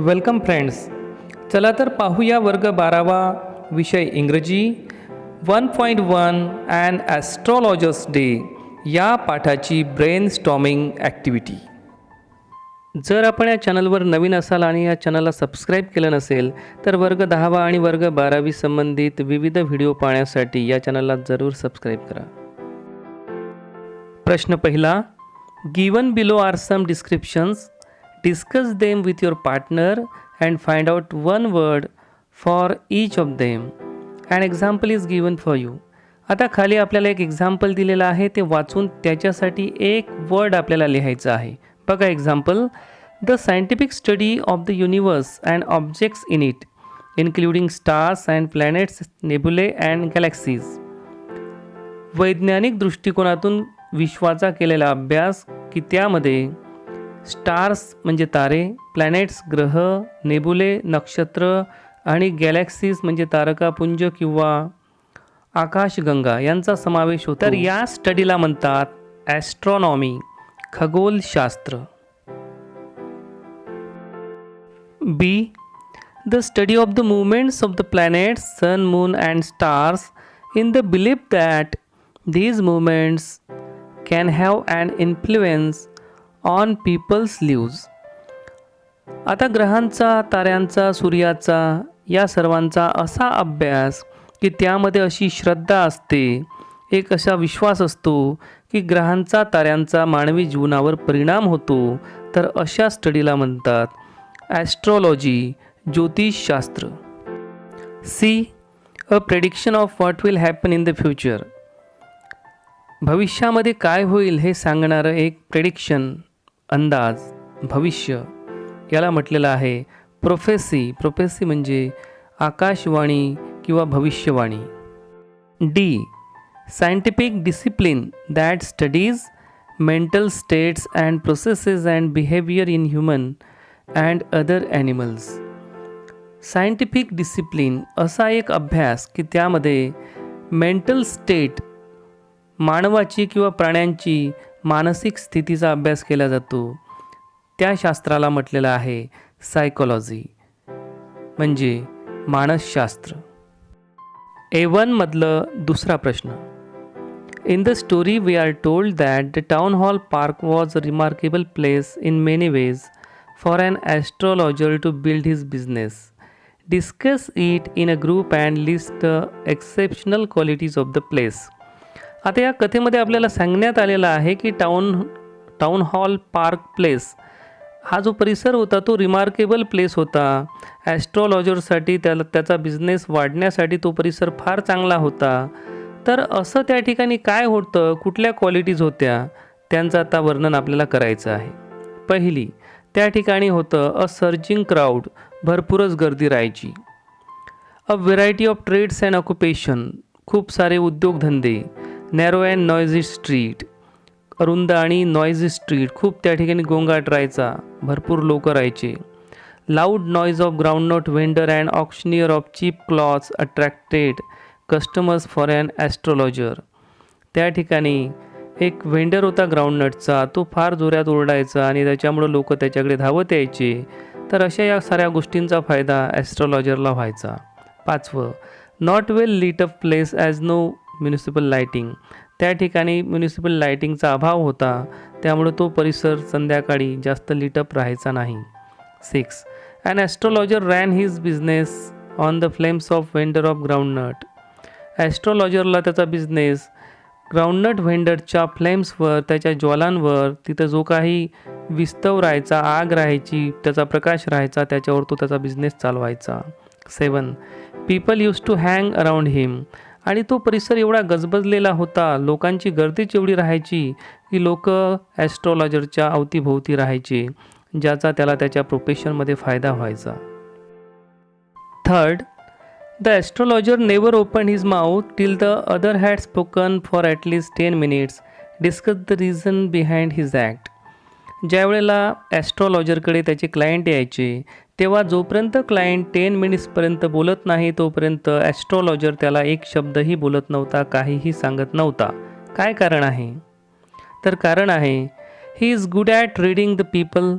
Welcome friends. चला तर पाहूया वर्ग 12वा विषय इंग्रजी 1.1 अँड ॲस्ट्रॉलॉजर्स डे या पाठाची ब्रेन स्टॉर्मिंग ॲक्टिव्हिटी. जर आपण या चॅनलवर नवीन असाल आणि या चॅनलला सबस्क्राईब केलं नसेल तर वर्ग 10वा आणि वर्ग 12वी संबंधित विविध व्हिडिओ पाहण्यासाठी या चॅनलला जरूर सबस्क्राईब करा. प्रश्न पहिला. Given below are some descriptions. Discuss them with your partner and find out one word for each of them. An example is given for you. आता खाली आपल्याला एक एक्झाम्पल दिलेलं आहे, ते वाचून त्याच्यासाठी एक वर्ड आपल्याला लिहायचं आहे. बघा example. The scientific study of the universe and objects in it including stars and planets, nebulae and galaxies. वैज्ञानिक दृष्टिकोनातून विश्वाचा केलेला अभ्यास की त्यामध्ये स्टार्स म्हणजे तारे, प्लॅनेट्स ग्रह, नेबुले नक्षत्र आणि गॅलेक्सीज म्हणजे तारकापुंज किंवा आकाशगंगा यांचा समावेश होतो. तर या स्टडीला म्हणतात ॲस्ट्रॉनॉमी, खगोलशास्त्र. B. The study of the movements of the planets, sun, moon and stars in the belief that these movements can have an influence on people's lives. आता ग्रहांचा, ताऱ्यांचा, सूर्याचा या सर्वांचा असा अभ्यास की त्यामध्ये अशी श्रद्धा असते, एक असा विश्वास असतो की ग्रहांचा, ताऱ्यांचा मानवी जीवनावर परिणाम होतो, तर अशा स्टडीला म्हणतात ॲस्ट्रॉलॉजी, ज्योतिषशास्त्र. C. A prediction of what will happen in the future. भविष्यामध्ये काय होईल हे सांगणारं एक प्रेडिक्शन, अंदाज, भविष्य, याला म्हटलेलं आहे प्रोफेसी. प्रोफेसी म्हणजे आकाशवाणी किंवा भविष्यवाणी. D. Scientific discipline that studies mental states and processes and behaviour in human and other animals. Scientific discipline असा एक अभ्यास की त्यामध्ये मेंटल स्टेट, मानवाची किंवा प्राण्यांची मानसिक स्थितीचा अभ्यास केला जातो, त्या शास्त्राला म्हटलेलं आहे सायकोलॉजी म्हणजे मानसशास्त्र. A1 मधलं दुसरा प्रश्न. In the story we are told that the town hall park was a remarkable place in many ways for an astrologer to build his business. Discuss it in a group and list the exceptional qualities of the place. आता या कथेमध्ये आपल्याला सांगण्यात आलेलं आहे की town hall park place हा जो परिसर होता तो रिमार्केबल प्लेस होता. ॲस्ट्रॉलॉजरसाठी त्याचा बिझनेस वाढण्यासाठी तो परिसर फार चांगला होता. तर असं त्या ठिकाणी काय होतं, कुठल्या क्वालिटीज होत्या, त्यांचं आता वर्णन आपल्याला करायचं आहे. पहिली, त्या ठिकाणी होतं अ सर्जिंग क्राऊड, भरपूरच गर्दी राहायची. A variety of trades and occupation, खूप सारे उद्योगधंदे. नॅरो अँड नॉयझी स्ट्रीट, अरुंद आणि नॉयझी स्ट्रीट, खूप त्या ठिकाणी गोंगाट राहायचा, भरपूर लोक राहायचे. Loud noise of groundnut vendor and auctioneer of cheap clothes attracted customers for and astrologer. त्या ठिकाणी एक व्हेंडर होता ग्राउंडनटचा, तो फार जोरात ओरडायचा आणि त्याच्यामुळं लोक त्याच्याकडे धावत यायचे. तर अशा या साऱ्या गोष्टींचा फायदा ॲस्ट्रॉलॉजरला व्हायचा. पाचवं, not well lit up place as no municipal lighting. त्या ठिकाणी म्युनिसिपल लाईटिंगचा अभाव होता, त्यामुळे तो परिसर संध्याकाळी जास्त लीटअप राहायचा नाही. 6. An astrologer ran his business on the flames of vendor of groundnut. ॲस्ट्रॉलॉजरला त्याचा बिझनेस ग्राउंडनट व्हेंडरच्या फ्लेम्सवर, त्याच्या ज्वालांवर, तिथं जो काही विस्तव राहायचा, आग राहायची, त्याचा प्रकाश राहायचा, त्याच्यावर तो त्याचा बिझनेस चालवायचा. 7. People use to hang around him. आणि तो परिसर एवढा गजबजलेला होता, लोकांची गर्दीच एवढी राहायची की लोक ॲस्ट्रॉलॉजरच्या अवतीभोवती राहायचे, ज्याचा त्याला त्याच्या प्रोफेशनमध्ये फायदा व्हायचा. 3. The astrologer never open his mouth till the other had spoken for at least 10 minutes. Discuss the reason behind his act. ज्या वेळेला ॲस्ट्रॉलॉजरकडे त्याचे क्लायंट यायचे, तेव्हा जोपर्यंत क्लायंट 10 minutesपर्यंत बोलत नाही तोपर्यंत ॲस्ट्रॉलॉजर त्याला एक शब्दही बोलत नव्हता, काहीही सांगत नव्हता. काय कारण आहे? तर कारण आहे he is good at reading the people.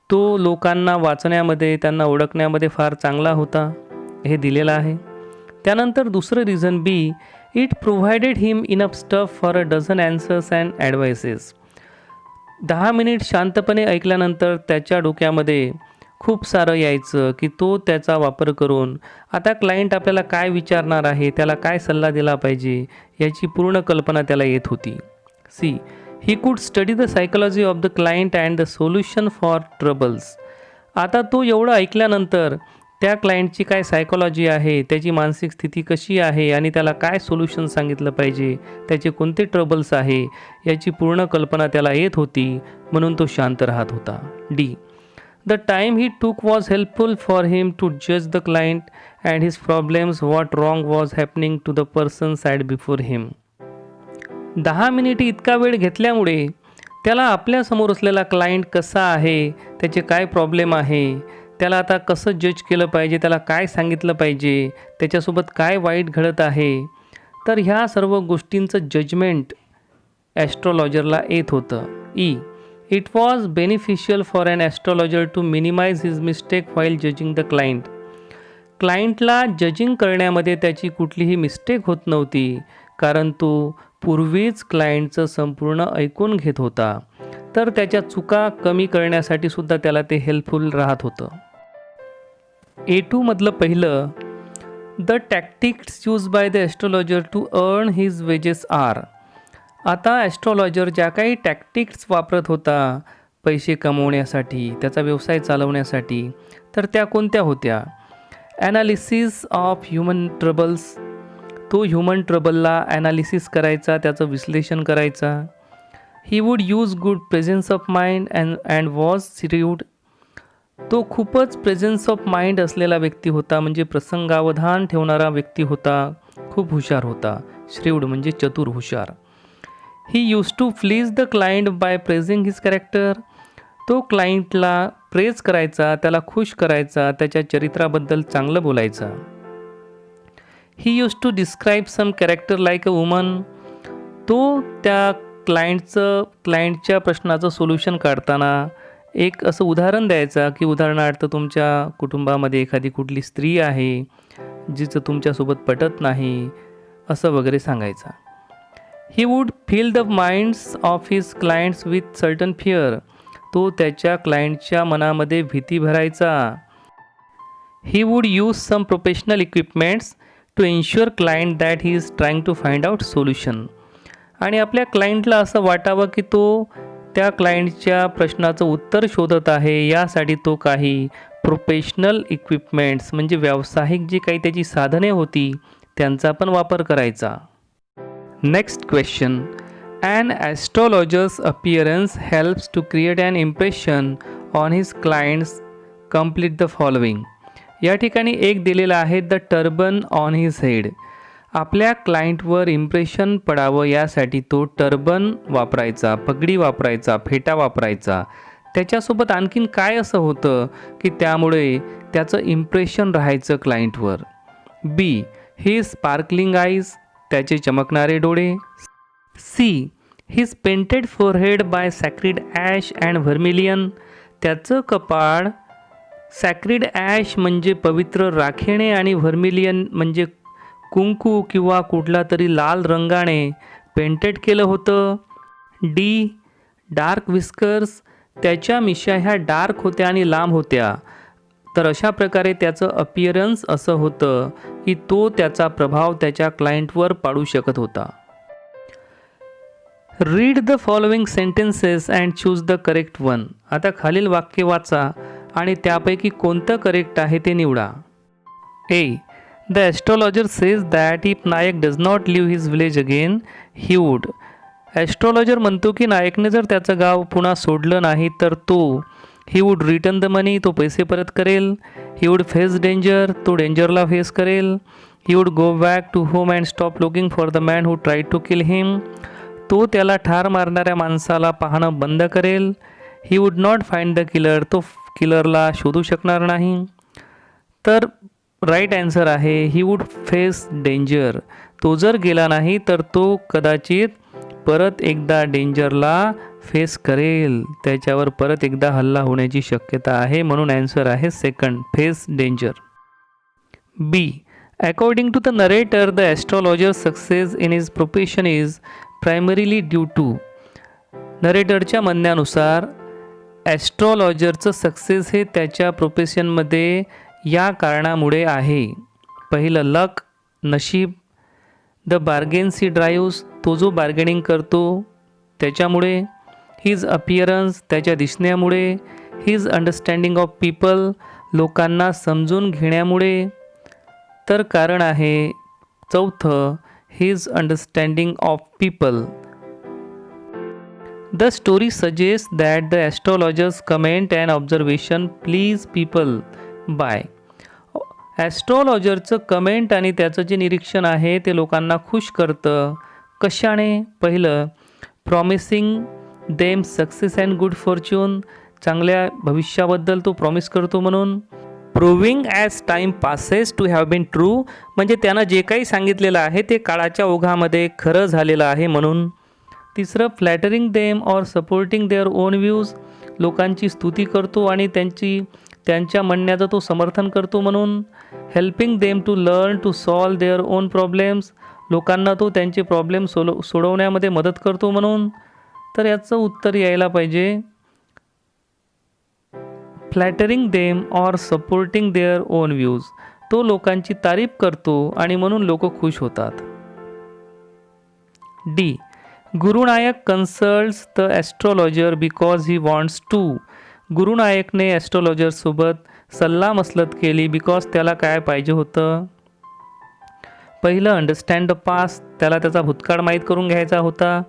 तो लोकांना वाचण्यामध्ये, त्यांना ओळखण्यामध्ये फार चांगला होता, हे दिलेलं आहे. त्यानंतर दुसरं reason B, it provided him enough stuff for a dozen answers and advices. 10 minute शांतपणे ऐकल्यानंतर त्याच्या डोक्यामध्ये खूप सारं यायचं की तो त्याचा वापर करून आता क्लायंट आपल्याला काय विचारणार आहे, त्याला काय सल्ला दिला पाहिजे, याची पूर्ण कल्पना त्याला येत होती. C, he could study the psychology of the client and the solution for troubles. आता तो एवढं ऐकल्यानंतर त्या क्लायंटची काय सायकोलॉजी आहे, त्याची मानसिक स्थिती कशी आहे आणि त्याला काय सोल्युशन सांगितलं पाहिजे, त्याचे कोणते ट्रबल्स आहे, याची पूर्ण कल्पना त्याला येत होती, म्हणून तो शांत राहत होता. D, the time he took was helpful for him to जज the client and his problems what wrong was happening to the person sat before him. 10 मिनिटे इतका वेळ घेतल्यामुळे त्याला आपल्यासमोर असलेला क्लायंट कसा आहे, त्याचे काय प्रॉब्लेम आहे, त्याला आता कसं जज केलं पाहिजे, त्याला काय सांगितलं पाहिजे, त्याच्यासोबत काय वाईट घडत आहे, तर ह्या सर्व गोष्टींचं जजमेंट ॲस्ट्रॉलॉजरला येत होतं. E, it was beneficial for an astrologer to minimise his mistake while judging the client. क्लायंटला जजिंग करण्यामध्ये त्याची कुठलीही मिस्टेक होत नव्हती, कारण तो पूर्वीच क्लायंटचं संपूर्ण ऐकून घेत होता, तर त्याच्या चुका कमी करण्यासाठी सुद्धा त्याला ते हेल्पफुल राहत होतं. A2 मधलं पहिलं, the tactics use by the astrologer to earn his wages are. आता ॲस्ट्रॉलॉजर ज्या काही टॅक्टिक्स वापरत होता पैसे कमवण्यासाठी, त्याचा व्यवसाय चालवण्यासाठी, तर त्या कोणत्या होत्या? Analysis of human troubles. तो ह्युमन ट्रबलला ॲनालिसिस करायचा, त्याचं विश्लेषण करायचा. He would use good presence of mind and was shrewd. तो खूपच प्रेझेन्स ऑफ माइंड असलेला व्यक्ती होता, म्हणजे प्रसंगावधान ठेवणारा व्यक्ती होता, खूप हुशार होता. श्रीवड म्हणजे चतुर, हुशार. He use to please the client by praising his character. तो क्लायंटला प्रेज करायचा, त्याला खुश करायचा, त्याच्या चरित्राबद्दल चांगलं बोलायचा. He use to describe some character like a woman. तो त्या क्लायंटच्या प्रश्नाचं सोल्युशन काढताना एक असं उदाहरण द्यायचा की उदाहरणार्थ तुमच्या कुटुंबामध्ये एखादी कुठली स्त्री आहे जिचं तुमच्यासोबत पटत नाही, असं वगैरे सांगायचा. He would fill the minds of his clients with certain fear. तो त्याच्या क्लायंटच्या मनामध्ये भीती भरायचा. He would use some professional equipments to ensure client that he is trying to find out solution. आणि आपल्या क्लायंटला असं वाटावं की तो त्या क्लायंटच्या प्रश्नाचं उत्तर शोधत आहे, यासाठी तो काही प्रोफेशनल इक्विपमेंट्स म्हणजे व्यावसायिक जी काही त्याची साधने होती त्यांचा पण वापर करायचा. Next question, an astrologer's appearance helps to create an impression on his clients. Complete the following. या ठिकाणी एक दिलेला आहे, the turban on his head. आपल्या क्लायंटवर इम्प्रेशन पडावं यासाठी तो टर्बन वापरायचा, पगडी वापरायचा, फेटा वापरायचा. त्याच्यासोबत आणखीन काय असं होतं की त्यामुळे त्याचं इम्प्रेशन राहायचं क्लायंटवर. बी, ही स्पार्कलिंग आईज. त्याचे चमकणारे डोळे. C, his painted forehead by sacred ash and vermilion. त्याचं कपाळ सॅक्रिड ॲश म्हणजे पवित्र राखेने आणि व्हर्मिलियन म्हणजे कुंकू किंवा कुठला तरी लाल रंगाने पेंटेड केलं होतं. D, dark whiskers. त्याच्या मिशा ह्या डार्क होत्या आणि लांब होत्या. तर अशा प्रकारे त्याचं अपिअरन्स असं होतं की तो त्याचा प्रभाव त्याच्या क्लायंटवर पाडू शकत होता. Read the following sentences and choose the correct one. आता खालील वाक्य वाचा आणि त्यापैकी कोणतं करेक्ट आहे ते निवडा. A, the astrologer says that if Nayak does not leave his village again he would. ॲस्ट्रॉलॉजर म्हणतो की नायकने जर त्याचं गाव पुन्हा सोडलं नाही तर तो he would return the money. तो पैसे परत करेल. He would face danger. तो डेंजरला फेस करेल. He would go back to home and stop looking for the man who tried to kill him. तो त्याला ठार मारणाऱ्या माणसाला पाहणं बंद करेल. He would not find the killer. तो किलरला शोधू शकणार नाही. तर राईट ॲन्सर आहे ही वूड फेस डेंजर. तो जर गेला नाही तर तो कदाचित परत एकदा डेंजरला फेस करेल, त्याच्यावर परत एकदा हल्ला होण्याची शक्यता आहे, म्हणून ॲन्सर आहे second, face danger. B. According to the narrator, the astrologer success in his profession is primarily due to. नरेटरच्या म्हणण्यानुसार ॲस्ट्रॉलॉजरचं सक्सेस हे त्याच्या प्रोफेशनमध्ये या कारणामुळे आहे. पहिलं, लक, नशीब. द बार्गेन्स ही ड्राईव्स, तो जो बार्गेनिंग करतो त्याच्यामुळे. हिज अपिअरन्स, त्याच्या दिसण्यामुळे. हिज अंडरस्टँडिंग ऑफ पीपल, लोकांना समजून घेण्यामुळे. तर कारण आहे चौथं, his understanding of people. The story suggests that the astrologer's comment and observation please people by. ॲस्ट्रॉलॉजरचं कमेंट आणि त्याचं जे निरीक्षण आहे ते लोकांना खुश करतं. कशाने? पहिलं, promising them success and good fortune, चांगल्या भविष्याबद्दल तो प्रॉमिस करतो म्हणून. Proving as time passes to have been true, म्हणजे त्यानं जे काही सांगितलेलं आहे ते काळाच्या ओघामध्ये खरं झालेलं आहे म्हणून. तिसरं, flattering them or supporting their own views, लोकांची स्तुती करतो आणि त्यांच्या म्हणण्याचं तो समर्थन करतो म्हणून. Helping them to learn to solve their own problems, लोकांना तो त्यांचे प्रॉब्लेम सोडवण्यामध्ये मदत करतो म्हणून. तर याचं उत्तर यायला पाहिजे flattering them or supporting their own views, तो लोकांची तारीफ करतो आणि म्हणून लोक खुश होतात. D. Gurunayak consults the astrologer because he wants to. गुरुनायकने ॲस्ट्रॉलॉजरसोबत सल्लामसलत केली बिकॉज त्याला काय पाहिजे होतं. पहिलं, अंडरस्टँड द पास्ट, त्याला त्याचा भूतकाळ माहीत करून घ्यायचा होता.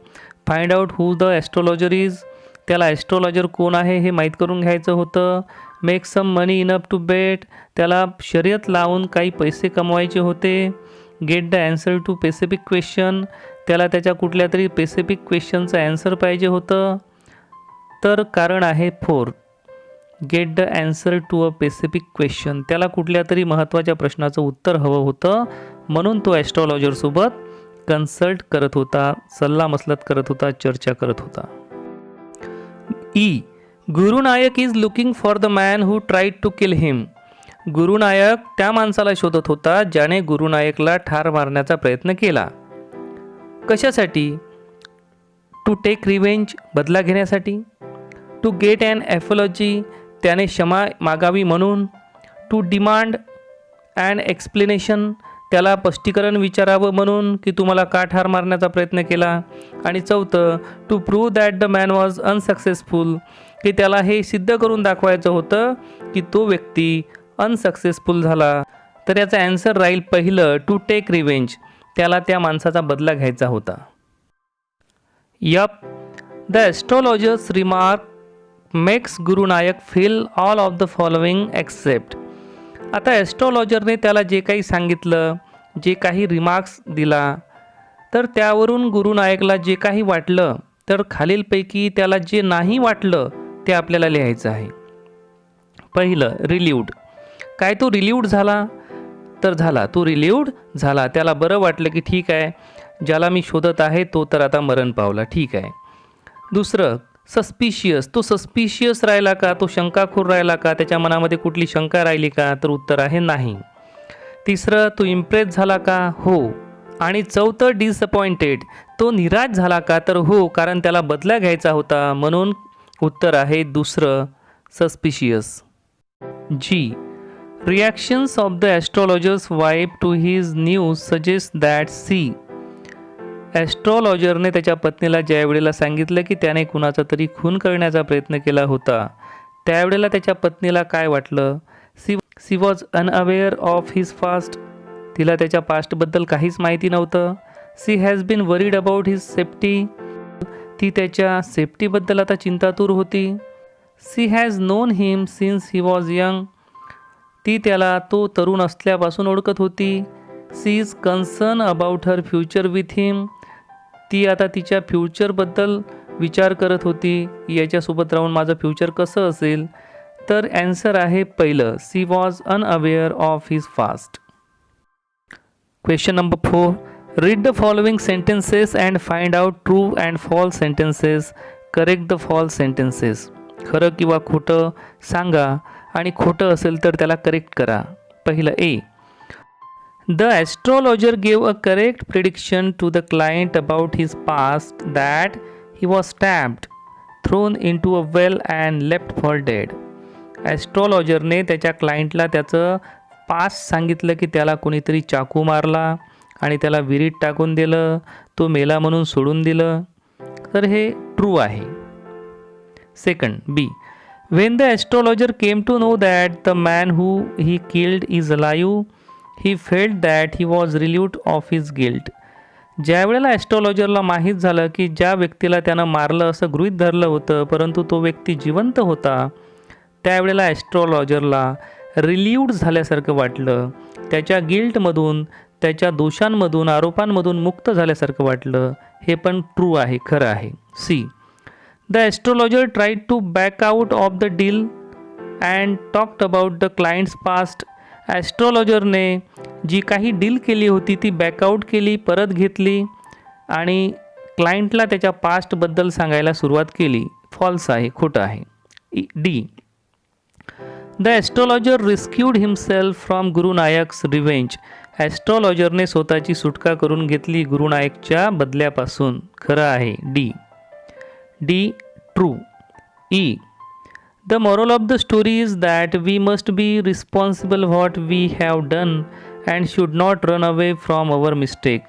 Find out who the astrologer is, त्याला ॲस्ट्रॉलॉजर कोण आहे हे माहीत करून घ्यायचं होतं. Make some money enough to bet, त्याला शर्यत लावून काही पैसे कमवायचे होते. Get the answer to specific question, त्याला त्याच्या कुठल्या तरी पेसिफिक क्वेश्चनचं ॲन्सर पाहिजे होतं. तर कारण आहे fourth, get the answer to a specific question, त्याला कुठल्या तरी महत्त्वाच्या प्रश्नाचं उत्तर हवं होतं म्हणून तो ॲस्ट्रॉलॉजरसोबत कन्सल्ट करत होता, सल्लामसलत करत होता, चर्चा करत होता. E. Gurunayak is looking for the man who tried to kill him. Gurunayak त्या माणसाला शोधत होता ज्याने गुरुनायकला ठार मारण्याचा प्रयत्न केला. कशासाठी? टू टेक रिवेंज, बदला घेण्यासाठी. टू गेट ॲन ॲफॉलॉजी, त्याने क्षमा मागावी म्हणून. टू डिमांड ॲन एक्सप्लेनेशन, त्याला स्पष्टीकरण विचारावं म्हणून की तुम्हाला का ठार मारण्याचा प्रयत्न केला. आणि चौथं, to prove that the man was unsuccessful, की त्याला हे सिद्ध करून दाखवायचं होतं की तो व्यक्ती अनसक्सेसफुल झाला. तर याचा ॲन्सर राहील पहिलं, टू टेक रिवेंज, त्याला त्या माणसाचा बदला घ्यायचा होता. Yup. The astrologer's remark makes Gurunayak feel all of the following except. आता ॲस्ट्रॉलॉजरने त्याला जे काही सांगितलं, जे काही रिमार्क्स दिला, तर त्यावरून गुरुनायकला जे काही वाटलं, तर खालीलपैकी त्याला जे नाही वाटलं ते आपल्याला लिहायचं आहे. पहिलं, रिलीव्ड. काय तो रिलीव्ड झाला? तर झाला, तो रिलीव्ड झाला, त्याला बरं वाटलं की ठीक आहे, ज्याला मी शोधत आहे तो तर आता मरण पावला, ठीक आहे. दुसरं, सस्पिशियस. तो सस्पिशियस राहिला का? तो शंकाखोर राहिला का? त्याच्या मनामध्ये कुठली शंका राहिली का? तर उत्तर आहे नाही. तिसरं, तो इम्प्रेस झाला का? हो. आणि चौथं, डिसअपॉइंटेड. तो निराश झाला का? तर हो, कारण त्याला बदला घ्यायचा होता म्हणून उत्तर आहे दुसरं, suspicious. G. Reactions of the astrologer's wife to his news suggest that she. ॲस्ट्रॉलॉजरने त्याच्या पत्नीला ज्या वेळेला सांगितलं की त्याने कुणाचा तरी खून करण्याचा प्रयत्न केला होता, त्यावेळेला त्याच्या पत्नीला काय वाटलं? She was unaware of his past. तिला त्याच्या पास्टबद्दल काहीच माहिती नव्हतं. She has been worried about his safety. ती त्याच्या सेफ्टीबद्दल आता चिंतातूर होती. She has known him since he was young. ती त्याला तो तरुण असल्यापासून ओळखत होती. She is concern about her future with him. ती आता तिच्या फ्युचरबद्दल विचार करत होती, याच्यासोबत राहून माझं फ्युचर कसं असेल. तर ॲन्सर आहे पहिलं, C was unaware of his past. Question number 4. Read the following sentences and find out true and false sentences. Correct the false sentences. खरं किंवा खोटं सांगा आणि खोटं असेल तर त्याला करेक्ट करा. पहिलं A. The astrologer gave a correct prediction to the client about his past that he was stabbed, thrown into a well and left for dead. ॲस्ट्रॉलॉजरने त्याच्या क्लायंटला त्याचं पास्ट सांगितलं की त्याला कोणीतरी चाकू मारला आणि त्याला विहिरीत टाकून दिलं, तो मेला म्हणून सोडून दिलं. तर हे ट्रू आहे. Second B. When the astrologer came to know that the man who he killed is alive, he felt that he was relieved of his guilt. ज्या वेळेला ॲस्ट्रॉलॉजरला माहीत झालं की ज्या व्यक्तीला त्यानं मारलं असं गृहीत धरलं होतं परंतु तो व्यक्ती जिवंत होता, त्यावेळेला ॲस्ट्रॉलॉजरला रिलीव्ड झाल्यासारखं वाटलं. त्याच्या गिल्टमधून, त्याच्या दोषांमधून, आरोपांमधून मुक्त झाल्यासारखं वाटलं. हे पण ट्रू आहे, खरं आहे. C. The astrologer tried to back out of the deal and talked about the client's past. ॲस्ट्रॉलॉजरने जी काही डील केली होती ती बॅकआउट केली, परत घेतली आणि क्लायंटला त्याच्या पास्टबद्दल सांगायला सुरुवात केली. फॉल्स आहे, खोटं आहे. D. The astrologer rescued himself from Guru Nayak's revenge. ॲस्ट्रॉलॉजरने स्वतःची सुटका करून घेतली गुरुनायकच्या बदल्यापासून. खरं आहे. D. D true. E. The moral of the story is that we must be responsible what we have done and should not run away from our mistake.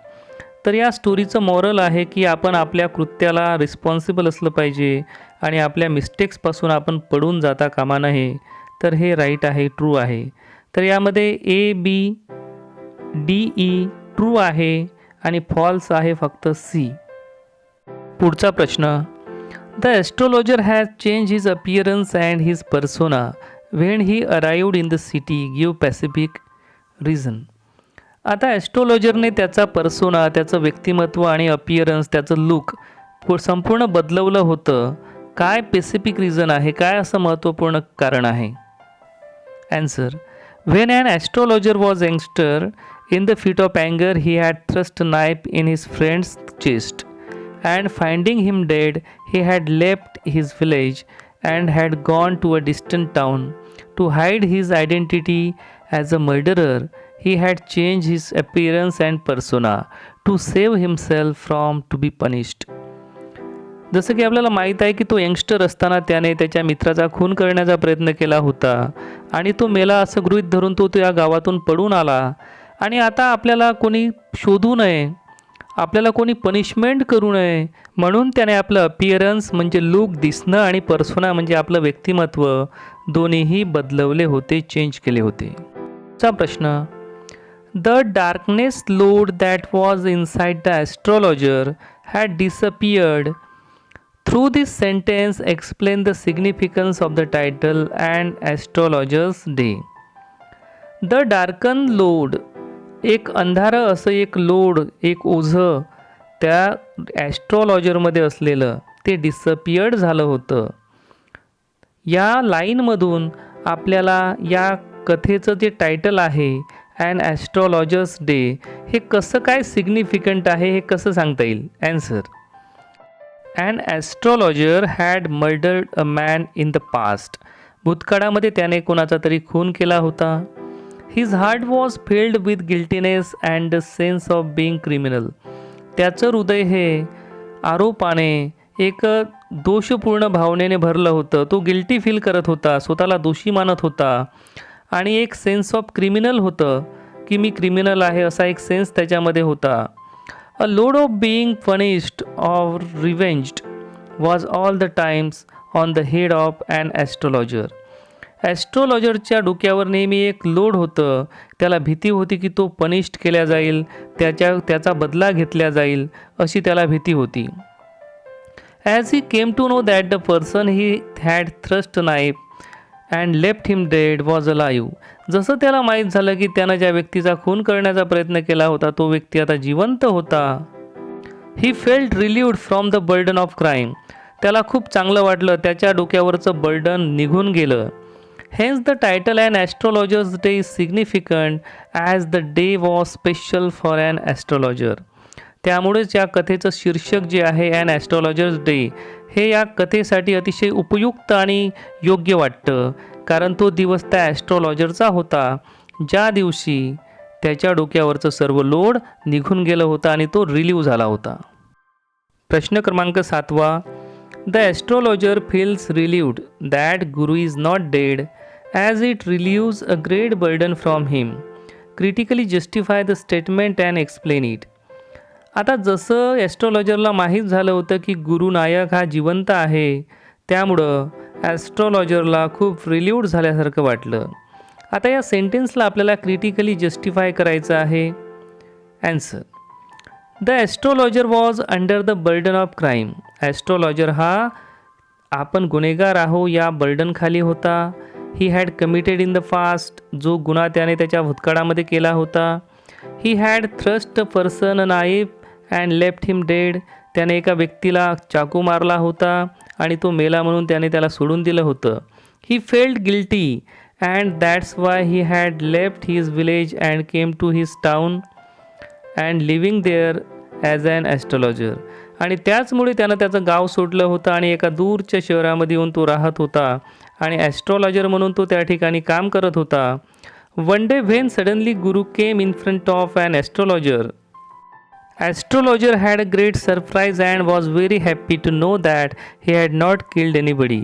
तर या स्टोरीचं moral आहे की आपण आपल्या कृत्याला रिस्पॉन्सिबल असलं पाहिजे आणि आपल्या मिस्टेक्सपासून आपण पडून जाता कामा नये. तर हे राईट आहे, ट्रू आहे. तर यामध्ये ए, बी, डी, ई ट्रू आहे आणि फॉल्स आहे फक्त सी. पुढचा प्रश्न. The astrologer has change his appearance and his persona when he arrived in the city, give Pacific reason. आता ॲस्ट्रॉलॉजरने त्याचा पर्सोना, त्याचं व्यक्तिमत्व आणि अपियरन्स, त्याचं लुक संपूर्ण बदलवलं होतं. काय पेसिफिक रिझन आहे, काय असं महत्त्वपूर्ण कारण आहे? Answer. When an astrologer was youngster, in the fit of anger, he had thrust a knife in his friend's chest, and finding him dead, he had left his village and had gone to a distant town. To hide his identity as a murderer, he had changed his appearance and persona to save himself from to be punished. जसं की आपल्याला माहीत आहे की तो youngster असताना त्याने त्याच्या मित्राचा खून करण्याचा प्रयत्न केला होता आणि तो मेला असं गृहीत धरून तो त्या गावातून पळून आला आणि आता आपल्याला कोणी शोधू नये, आपल्याला कोणी पनिशमेंट करू नये म्हणून त्याने आपलं अपियरन्स म्हणजे लुक दिसणं आणि पर्सोना म्हणजे आपलं व्यक्तिमत्व दोन्हीही बदलवले होते, चेंज केले होते. चा प्रश्न. The darkness load that was inside the astrologer had disappeared. Through this sentence, explain the significance of the title and astrologer's day. The darkened load, एक अंधारं असं एक लोड, एक ओझं त्या ॲस्ट्रॉलॉजरमध्ये असलेलं ते डिसअपियर्ड झालं होतं. या लाईनमधून आपल्याला या कथेचं जे टायटल आहे अँड ॲस्ट्रॉलॉजर्स डे हे कसं काय सिग्निफिकंट आहे हे कसं सांगता येईल? Answer. An astrologer had murdered a man in the past. भूतकाळामध्ये त्याने कोणाचा तरी खून केला होता. His heart was filled with guiltiness and a sense of being criminal. त्याचं हृदय हे आरोपाने, एक दोषपूर्ण भावनेने भरलं होतं. तो गिल्टी फील करत होता, स्वतःला दोषी मानत होता आणि एक सेन्स ऑफ क्रिमिनल होतं की मी क्रिमिनल आहे असा एक सेन्स त्याच्यामध्ये होता. A load of being punished or revenged was all the times on the head of an astrologer. ॲस्ट्रॉलॉजरच्या डोक्यावर नेहमी एक लोड होतं. त्याला भीती होती की तो पनिश्ड केला जाईल, त्याचा बदला घेतला जाईल अशी त्याला भीती होती. As he came to know that the person he had thrust a knife and left him dead was alive. जसं त्याला माहीत झालं की त्यानं ज्या व्यक्तीचा खून करण्याचा प्रयत्न केला होता तो व्यक्ती आता जिवंत होता. He felt relieved from the burden of crime. त्याला खूप चांगलं वाटलं, त्याच्या डोक्यावरचं बर्डन निघून गेलं. Hence the title an astrologer's day is significant as the day was special for an astrologer. त्यामुळेच या कथेचं शीर्षक जे आहे ॲन ॲस्ट्रॉलॉजर्स डे हे या कथेसाठी अतिशय उपयुक्त आणि योग्य वाटतं, कारण तो दिवस त्या ॲस्ट्रॉलॉजरचा होता ज्या दिवशी त्याच्या डोक्यावरचं सर्व लोड निघून गेलं होतं आणि तो रिलीव्ह झाला होता. प्रश्न क्रमांक 7. The astrologer feels relieved that Guru is not dead as it relieves a great burden from him. Critically justify the statement and explain it. आता जसं ॲस्ट्रॉलॉजरला माहीत झालं होतं की गुरु नायक हा जिवंत आहे, त्यामुळं ॲस्ट्रॉलॉजरला खूप रिलीव्ड झाल्यासारखं वाटलं. आता या सेंटेन्सला आपल्याला क्रिटिकली जस्टिफाय करायचं आहे. Answer. The astrologer was under the burden of crime. Astrologer हा आपण गुन्हेगार आहो या बर्डनखाली होता. He had committed in the fast. जो गुन्हा त्याने त्याच्या भूतकाळामध्ये केला होता. He had thrust a person a knife and left him dead. त्याने एका व्यक्तीला चाकू मारला होता आणि तो मेला म्हणून त्याने त्याला सोडून दिलं होतं. He felt guilty and that's why he had left his village and came to his town and living there as an astrologer. आणि त्याचमुळे त्यानं त्याचं गाव सोडलं होतं आणि एका दूरच्या शहरामध्ये येऊन तो राहत होता आणि ॲस्ट्रॉलॉजर म्हणून तो त्या ठिकाणी काम करत होता. One day when suddenly Guru came in front of an astrologer. Astrologer had a great surprise and was very happy to know that he had not killed anybody.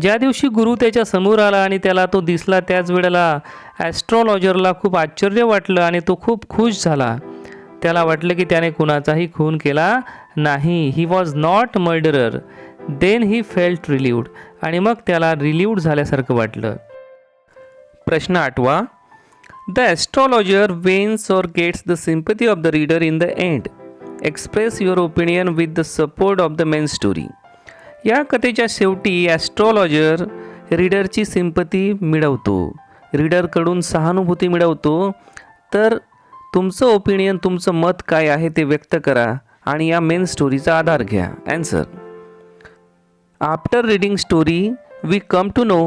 ज्या दिवशी गुरु त्याच्या समोर आला आणि त्याला तो दिसला त्याच वेळेला ॲस्ट्रॉलॉजरला खूप आश्चर्य वाटलं आणि तो खूप खुश झाला. त्याला वाटलं की त्याने कुणाचाही खून केला नाही. He was not murderer. Then he felt relieved. आणि मग त्याला रिलीव्ड झाल्यासारखं वाटलं. प्रश्न 8. The astrologer wins or gets the sympathy of the reader in the end. Express your opinion with the support of the main story. या कथेच्या शेवटी astrologer रीडरची sympathy मिळवतो, रीडरकडून सहानुभूती मिळवतो. तर तुमचं ओपिनियन, तुमचं मत काय आहे ते व्यक्त करा आणि या मेन स्टोरीचा आधार घ्या. Answer. After reading story we come to know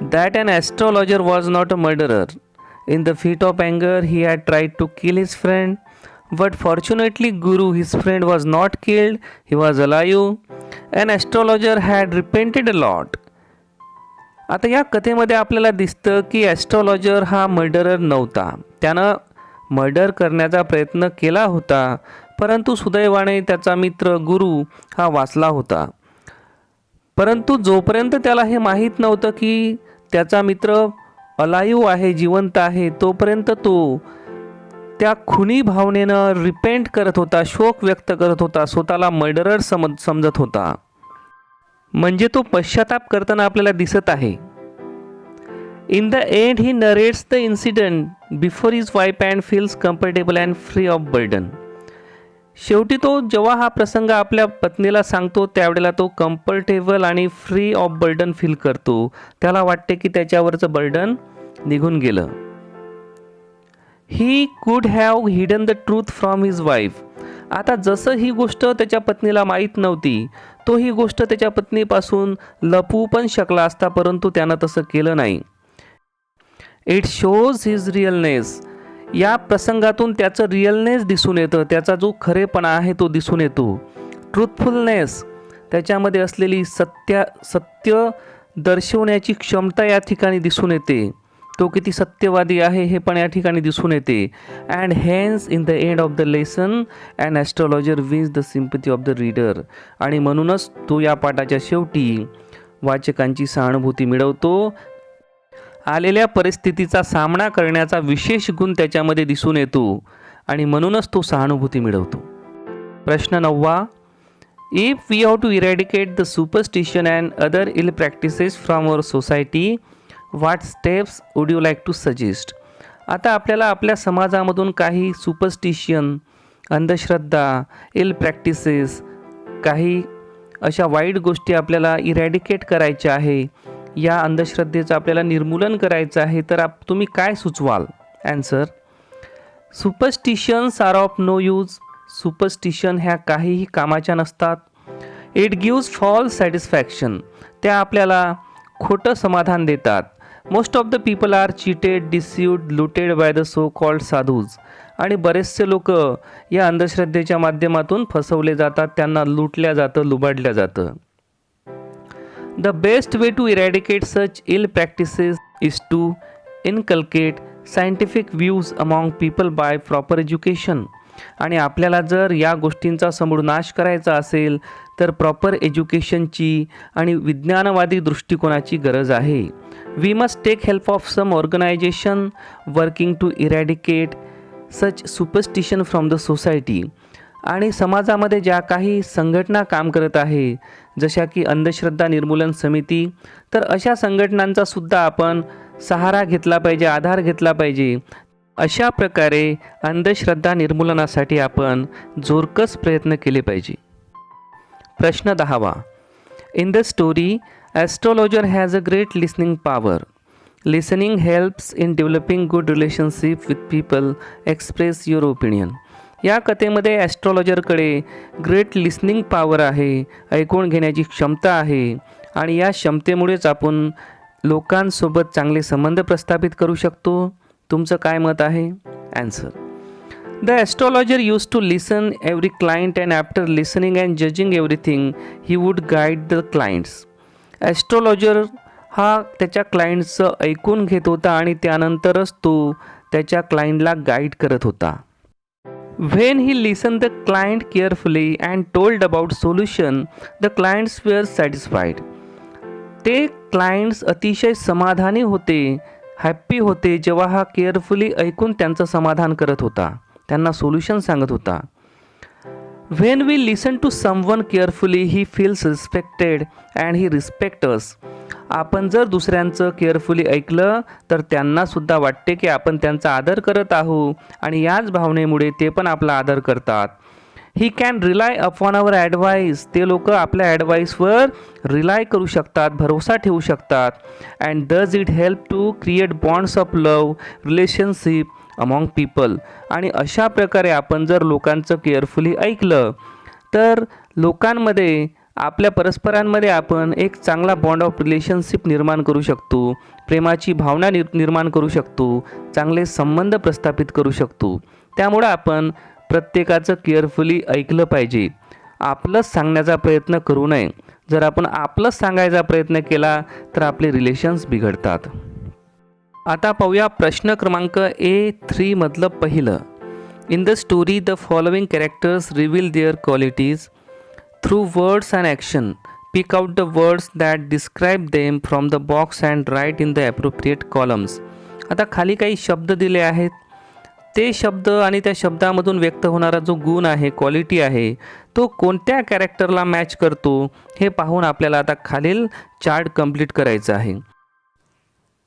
that an astrologer was not a murderer. In the fit of anger, he had tried to kill his friend, but fortunately, Guru, his friend, was not killed. He was alive. An astrologer had repented a lot. आता या कथेमध्ये आपल्याला दिसतं की astrologer हा murderer नव्हता. त्यानं murder करण्याचा प्रयत्न केला होता, परंतु सुदैवाने त्याचा मित्र गुरु हा वाचला होता. परंतु जोपर्यंत त्याला हे माहीत नव्हतं की त्याचा मित्र अलाईव्ह आहे, जिवंत आहे, तोपर्यंत तो त्या खुनी भावनेनं रिपेंट करत होता, शोक व्यक्त करत होता, स्वतःला मर्डरर समजत होता. म्हणजे तो पश्चाताप करताना आपल्याला दिसत आहे. In the and he narrates the incident before his wife and feels comfortable and free of burden. शेवटी तो जेव्हा हा प्रसंग आपल्या पत्नीला सांगतो त्यावेळेला तो कम्फर्टेबल आणि फ्री ऑफ बर्डन फील करतो. त्याला वाटते की त्याच्यावरचं बर्डन निघून गेलं. He could have hidden the truth from his wife. आता जसं ही गोष्ट त्याच्या पत्नीला माहीत नव्हती, तो ही गोष्ट त्याच्या पत्नीपासून लपवू पण शकला असता, परंतु त्यानं तसं केलं नाही. It shows his realness. या प्रसंगातून त्याचं रिअलनेस दिसून येतं, त्याचा जो खरेपणा आहे तो दिसून येतो. ट्रूथफुलनेस, त्याच्यामध्ये असलेली सत्य दर्शवण्याची क्षमता या ठिकाणी दिसून येते. तो किती सत्यवादी आहे हे पण या ठिकाणी दिसून येते. And hence in the end of the lesson and astrologer wins the sympathy of the reader. आणि म्हणूनच तो या पाठाच्या शेवटी वाचकांची सहानुभूती मिळवतो. आलेल्या परिस्थितीचा सामना करण्याचा विशेष गुण त्याच्यामध्ये दिसून येतो आणि म्हणूनच तो सहानुभूती मिळवतो. प्रश्न 9. If we have to eradicate the superstition and other ill practices from our society, what steps would you like to suggest. आता आपल्याला आपल्या समाजामधून काही सुपरस्टिशन, अंधश्रद्धा, इल प्रॅक्टिसेस, काही अशा वाईट गोष्टी आपल्याला इरॅडिकेट करायच्या आहे, या अंधश्रद्धेचं आपल्याला निर्मूलन करायचं आहे, तर तुम्ही काय सुचवाल. Answer. Superstitions are of no use. Superstition ह्या काहीही कामाच्या नसतात. It gives false satisfaction. त्या आपल्याला खोटं समाधान देतात. Most of the people are cheated, deceived, looted by the so called sadhus. आणि बरेचसे लोक या अंधश्रद्धेच्या माध्यमातून फसवले जातात, त्यांना लुटल्या जातं, लुबाडल्या जातं. The best way to eradicate such ill practices is to inculcate scientific views among people by proper education. आणि आपल्याला जर या गोष्टींचा समूळ नाश करायचा असेल तर प्रॉपर एज्युकेशनची आणि विज्ञानवादी दृष्टिकोनाची गरज आहे. We must take help of some organisation working to eradicate such superstition from the society. आणि समाजामध्ये ज्या काही संघटना काम करत आहे, जशा की अंधश्रद्धा निर्मूलन समिती, तर अशा संघटनांचा सुद्धा आपण सहारा घेतला पाहिजे, आधार घेतला पाहिजे. अशा प्रकारे अंधश्रद्धा निर्मूलनासाठी आपण जोरकस प्रयत्न केले पाहिजे. प्रश्न 10वा. In the story astrologer has a great listening power. Listening helps in developing good relationship with people. Express your opinion. या कथेमध्ये ॲस्ट्रॉलॉजरकडे ग्रेट लिसनिंग पॉवर आहे, ऐकून घेण्याची क्षमता आहे, आणि या क्षमतेमुळेच आपण लोकांसोबत चांगले संबंध प्रस्थापित करू शकतो. तुमचं काय मत आहे? Answer. The astrologer use to listen every client and after listening and judging everything he would guide the clients. Astrologer हा त्याच्या क्लायंटचं ऐकून घेत होता आणि त्यानंतरच तो त्याच्या क्लायंटला गाईड करत होता. When he listen the client carefully and told about solution the clients were satisfied. ते क्लायंट्स अतिशय समाधानी होते, हॅप्पी होते, जेव्हा हा केअरफुली ऐकून त्यांचं समाधान करत होता, त्यांना सोल्युशन सांगत होता. When we listen to someone carefully he feels respected and he respect us. आपण जर दुसऱ्यांचं केअरफुली ऐकलं तर त्यांनासुद्धा वाटते की आपण त्यांचा आदर करत आहोत, आणि याच भावनेमुळे ते पण आपला आदर करतात. He can rely upon our advice. ते लोक आपल्या ॲडवाईसवर रिलाय करू शकतात, भरोसा ठेवू शकतात. And does it help to create bonds of love relationship among people. आणि अशा प्रकारे आपण जर लोकांचं केअरफुली ऐकलं तर लोकांमध्ये, आपल्या परस्परांमध्ये आपण एक चांगला बॉन्ड ऑफ रिलेशनशिप निर्माण करू शकतो, प्रेमाची भावना निर्माण करू शकतो, चांगले संबंध प्रस्थापित करू शकतो. त्यामुळं आपण प्रत्येकाचं केअरफुली ऐकलं पाहिजे, आपलंच सांगण्याचा प्रयत्न करू नये. जर आपण आपलंच सांगायचा प्रयत्न केला तर आपले रिलेशन्स बिघडतात. आता पाहूया प्रश्न क्रमांक A3 मधलं पहिलं. In the story the following characters reveal their qualities through words and action. Pick out the words that describe them from the box and write in the appropriate columns. आता खाली काही शब्द दिले आहेत, ते शब्द आणि त्या शब्दामधून व्यक्त होणारा जो गुण आहे, क्वालिटी आहे, तो कोणत्या कॅरेक्टरला मॅच करतो हे पाहून आपल्याला आता खालील चार्ट कंप्लीट करायचा आहे.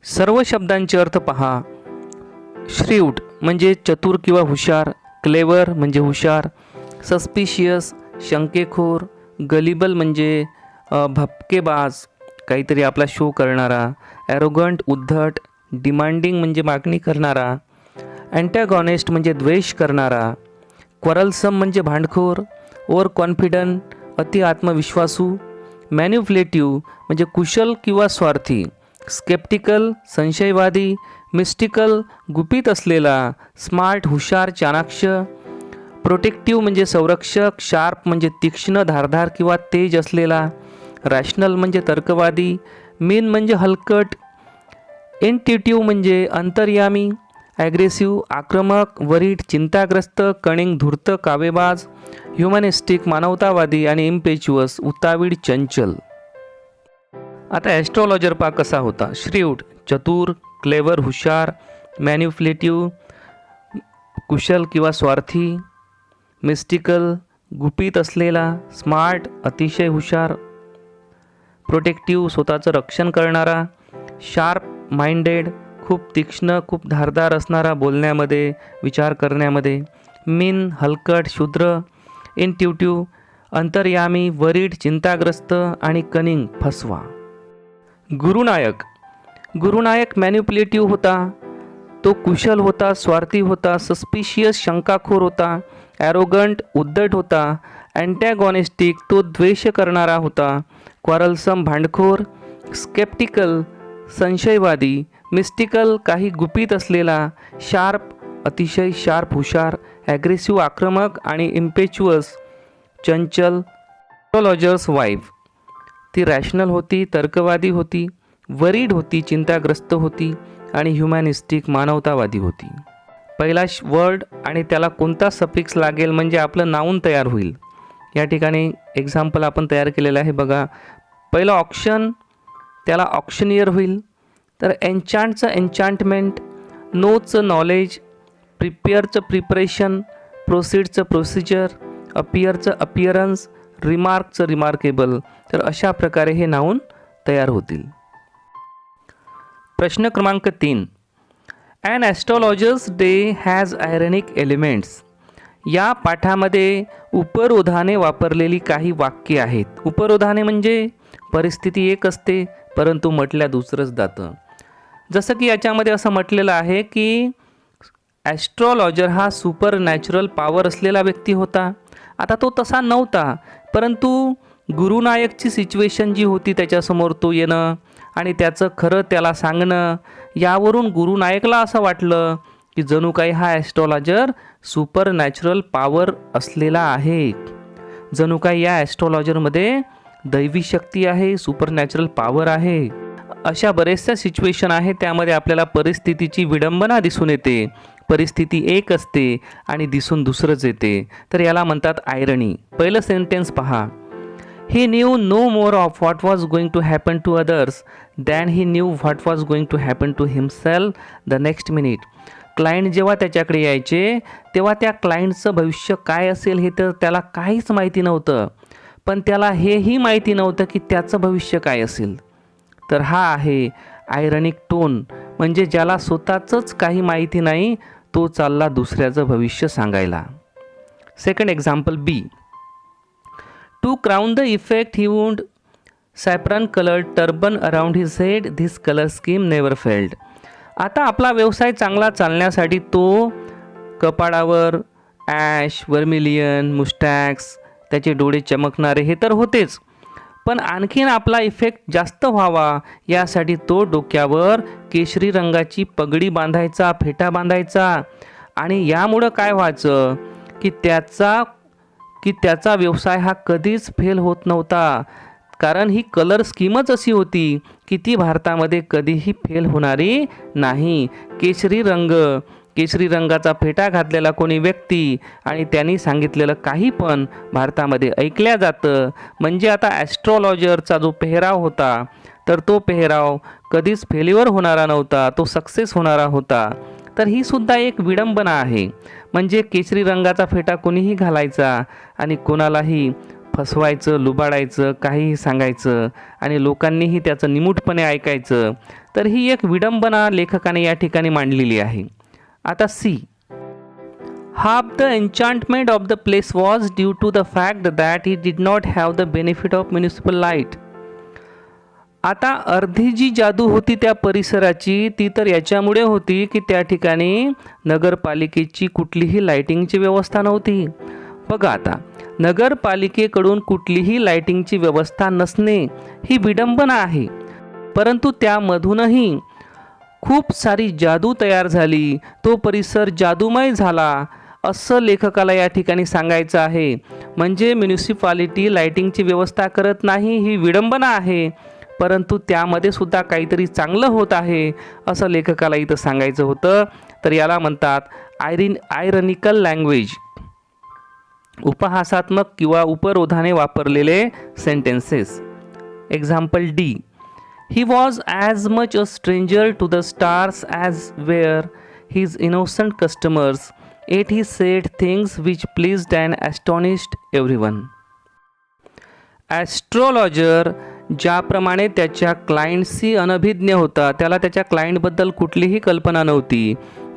सर्व शब्दांचे अर्थ पहा. श्रीव्ड म्हणजे चतुर किंवा हुशार, क्लेवर म्हणजे हुशार, सस्पिशियस शंकेखोर, गलिबल म्हणजे भपकेबाज, काहीतरी आपला शो करणारा, ॲरोगंट उद्धट, डिमांडिंग म्हणजे मागणी करणारा, अँटॅगॉनिस्ट म्हणजे द्वेष करणारा, क्वरलसम म्हणजे भांडखोर, ओव्हर कॉन्फिडंट अति आत्मविश्वासू, मॅन्युप्युलेटिव्ह म्हणजे कुशल किंवा स्वार्थी, स्केप्टिकल संशयवादी, मिस्टिकल गुपित असलेला, स्मार्ट हुशार चाणाक्ष, प्रोटेक्टिव्ह म्हणजे संरक्षक, शार्प म्हणजे तीक्ष्ण धारदार किंवा तेज असलेला, रॅशनल म्हणजे तर्कवादी, मीन म्हणजे हलकट, इंट्युटिव्ह म्हणजे अंतर्यामी, ॲग्रेसिव्ह आक्रमक, वरीड चिंताग्रस्त, कणिंग धूर्त कावेबाज, ह्युमॅनिस्टिक मानवतावादी, आणि इम्पेच्युअस उतावीड चंचल. आता ॲस्ट्रॉलॉजर पा कसा होता. श्रीव्ड चतुर, क्लेवर हुशार, मॅन्युप्युलेटिव्ह कुशल किंवा स्वार्थी, मिस्टिकल गुपित असलेला, स्मार्ट अतिशय हुशार, प्रोटेक्टिव्ह स्वतःचं रक्षण करणारा, शार्प माइंडेड खूप तीक्ष्ण खूप धारदार असणारा बोलण्यामध्ये विचार करण्यामध्ये, मीन हलकट शूद्र, इंट्युटिव्ह अंतर्यामी वरीड चिंताग्रस्त, आणि कनिंग फसवा. गुरुनायक मॅन्युप्युलेटिव्ह होता, तो कुशल होता, स्वार्थी होता, सस्पिशियस शंकाखोर होता, ॲरोगंट उद्धट होता, अँटॅगॉनिस्टिक तो द्वेष करणारा होता, क्वारलसम भांडखोर, स्केप्टिकल संशयवादी, मिस्टिकल काही गुपित असलेला, शार्प अतिशय शार्प हुशार, ॲग्रेसिव्ह आक्रमक आणि इम्पेच्युअस चंचल. ॲस्ट्रॉलॉजर्स वाईफ ती रॅशनल होती, तर्कवादी होती, वरीड होती, चिंताग्रस्त होती आणि ह्युमॅनिस्टिक मानवतावादी होती. पहिला वर्ड आणि त्याला कोणता सफिक्स लागेल म्हणजे आपलं नाऊन तयार होईल. या ठिकाणी एक्झाम्पल आपण तयार केलेलं आहे बघा. पहिलं ऑक्शन, त्याला ऑक्शनियर होईल. तर एन्चांटचं एन्चांटमेंट, नोचं नॉलेज, प्रिपेअरचं प्रिपरेशन, प्रोसीडचं प्रोसिजर, अपियरचं अपियरन्स, रिमार्कचं रिमार्केबल. तर अशा प्रकारे हे नाऊन तयार होतील. प्रश्न क्रमांक 3. An astrologer's day has ironic elements. या पाठामध्ये उपरोधाने वापरलेली काही वाक्ये आहेत. उपरोधाने म्हणजे परिस्थिती एक असते परंतु म्हटल्या दुसरंच जातं. जसं की याच्यामध्ये असं म्हटलेलं आहे की ॲस्ट्रॉलॉजर हा सुपर नॅचरल पॉवर असलेला व्यक्ती होता. आता तो तसा नव्हता, परंतु गुरुनायकची सिच्युएशन जी होती त्याच्यासमोर तो येणं आणि त्याचं खरं त्याला सांगणं, यावरून गुरुनायकला असं वाटलं की जणू काही हा ॲस्ट्रॉलॉजर सुपर नॅचरल पॉवर असलेला आहे. जणू काही या ॲस्ट्रॉलॉजरमध्ये दैवी शक्ती आहे, सुपर नॅचरल पॉवर आहे. अशा बरेचशा सिच्युएशन आहे, त्यामध्ये आपल्याला परिस्थितीची विडंबना दिसून येते. परिस्थिती एक असते आणि दिसून दुसरंच येते. तर याला म्हणतात आयरनी. पहिलं सेंटेन्स पहा. He knew no more of what was going to happen to others than he knew what was going to happen to himself the next minute. Client जेव्हा त्याच्याकडे यायचे तेव्हा त्या क्लायंटचं भविष्य काय असेल हे तर त्याला काहीच माहिती नव्हतं, पण त्याला हेही माहिती नव्हतं की त्याचं भविष्य काय असेल. तर हा आहे आयरनिक टोन, म्हणजे ज्याला स्वतःचंच काही माहिती नाही तो चालला दुसऱ्याचं भविष्य सांगायला. Second example B. To crown the effect, he would saffron-colored turban around his head. This color scheme never failed. आता आपला व्यवसाय चांगला चालण्यासाठी तो कपाळावर ॲश, वर्मिलियन, मुस्टॅक्स, त्याचे डोळे चमकणारे हे तर होतेच, पण आणखीन आपला इफेक्ट जास्त व्हावा यासाठी तो डोक्यावर केशरी रंगाची पगडी बांधायचा, फेटा बांधायचा. आणि यामुळं काय व्हायचं की त्याचा व्यवसाय हा कधीच फेल होत नव्हता, कारण ही कलर स्कीमच अशी होती की ती भारतामध्ये कधीही फेल होणारी नाही. केशरी रंगाचा फेटा घातलेला कोणी व्यक्ती आणि त्यांनी सांगितलेलं काही पण भारतामध्ये ऐकल्या जातं. म्हणजे आता ॲस्ट्रॉलॉजरचा जो पेहराव होता तर तो पेहराव कधीच फेल्युअर होणारा नव्हता, तो सक्सेस होणारा होता. तर ही सुद्धा एक विडंबना आहे. म्हणजे केशरी रंगाचा फेटा कोणीही घालायचा आणि कोणालाही फसवायचं, लुबाडायचं, काहीही सांगायचं आणि लोकांनीही त्याचं निमूटपणे ऐकायचं. तर ही एक विडंबना लेखकाने या ठिकाणी मांडलेली आहे. आता C. Half the enchantment of the place was due to the fact that he did not have the benefit of municipal light. आता अर्धी जी जादू होती त्या परिसराची ती तर याच्यामुळे होती की त्या ठिकाणी नगरपालिकेची कुठलीही लाईटिंगची व्यवस्था नव्हती. बघा आता, नगरपालिकेकडून कुठलीही लाईटिंगची व्यवस्था नसणे ही विडंबना आहे, परंतु त्यामधूनही खूप सारी जादू तयार झाली, तो परिसर जादूमय झाला असं लेखकाला या ठिकाणी सांगायचं आहे. म्हणजे म्युनिसिपालिटी लाईटिंगची व्यवस्था करत नाही ही विडंबना आहे, परंतु त्यामध्ये सुद्धा काहीतरी चांगलं होत आहे असं लेखकाला इथं सांगायचं होतं. तर याला म्हणतात आयरनिकल लँग्वेज. उपहासात्मक किंवा उपरोधाने वापरलेले sentences. Example D. He was as much a stranger to the stars as were his innocent customers. Yet he said things which pleased and astonished everyone. Astrologer ज्याप्रमाणे त्याच्या क्लायंटशी अनभिज्ञ होता, त्याला त्याच्या क्लायंटबद्दल कुठलीही कल्पना नव्हती,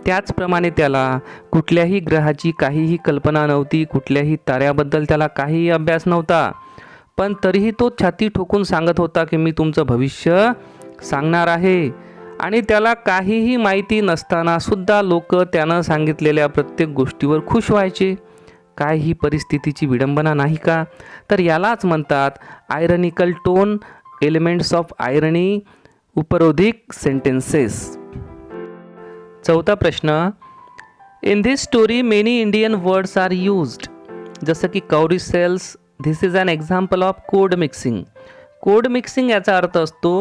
त्याचप्रमाणे त्याला कुठल्याही ग्रहाची काहीही कल्पना नव्हती, कुठल्याही ताऱ्याबद्दल त्याला काहीही अभ्यास नव्हता, पण तरीही तो छाती ठोकून सांगत होता की मी तुमचं भविष्य सांगणार आहे. आणि त्याला काहीही माहिती नसताना सुद्धा लोक त्यानं सांगितलेल्या प्रत्येक गोष्टीवर खुश व्हायचे. काय ही परिस्थितीची विडंबना नाही का? तर यालाच म्हणतात आयरनिकल टोन, एलिमेंट्स ऑफ आयरनी, उपरोधिक सेंटेन्सेस. चौथा प्रश्न, in this story many Indian words are used. जसं की cowrie shells, this is an example of code mixing. Code mixing याचा अर्थ असतो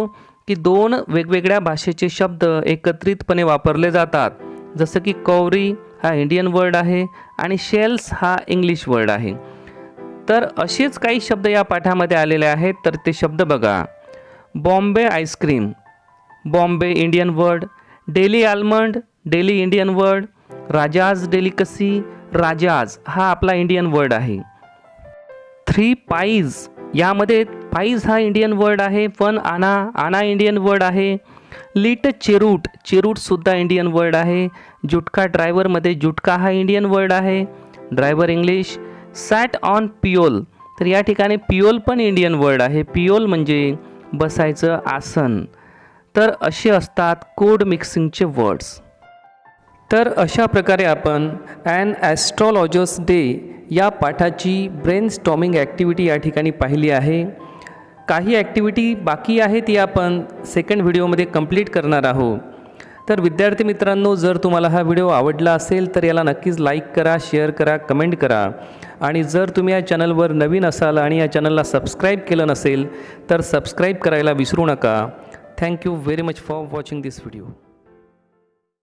की दोन वेगवेगळ्या भाषेचे शब्द एकत्रितपणे वापरले जातात. जसं की कौरी हा इंडियन वर्ड आहे आणि शेल्स हा इंग्लिश वर्ड आहे. तर असेच काही शब्द या पाठामध्ये आलेले आहेत. तर ते शब्द बघा. Bombay ice cream, Bombay Indian word. Daily almond, daily Indian word. राजाज डेलिकसी, राजाज हा आपला इंडियन वर्ड आहे. 3 पाईज, यामध्ये पाईज हा इंडियन वर्ड आहे, पण आना, आना इंडियन वर्ड आहे. लिट चेरूट, चेरूटसुद्धा इंडियन वर्ड आहे. जुटका ड्रायव्हरमध्ये जुटका हा इंडियन वर्ड आहे, ड्रायव्हर इंग्लिश. सॅट ऑन पियोल, तर या ठिकाणी पियोल पण इंडियन वर्ड आहे. पियोल म्हणजे बसायचं आसन. तर असे असतात कोड मिक्सिंगचे वर्ड्स. तर अशा प्रकारे आपण ॲन ॲस्ट्रॉलॉजर्स डे या पाठाची ब्रेन स्टॉर्मिंग ॲक्टिव्हिटी या ठिकाणी पाहिली आहे. काही ॲक्टिव्हिटी बाकी आहे ती आपण सेकंड व्हिडिओमध्ये कंप्लीट करणार आहोत. तर विद्यार्थी मित्रांनो, जर तुम्हाला हा व्हिडिओ आवडला असेल तर याला नक्कीच लाईक करा, शेअर करा, कमेंट करा. आणि जर तुम्ही या चॅनलवर नवीन असाल आणि या चॅनलला सबस्क्राईब केलं नसेल तर सबस्क्राईब करायला विसरू नका. Thank you very much for watching this video.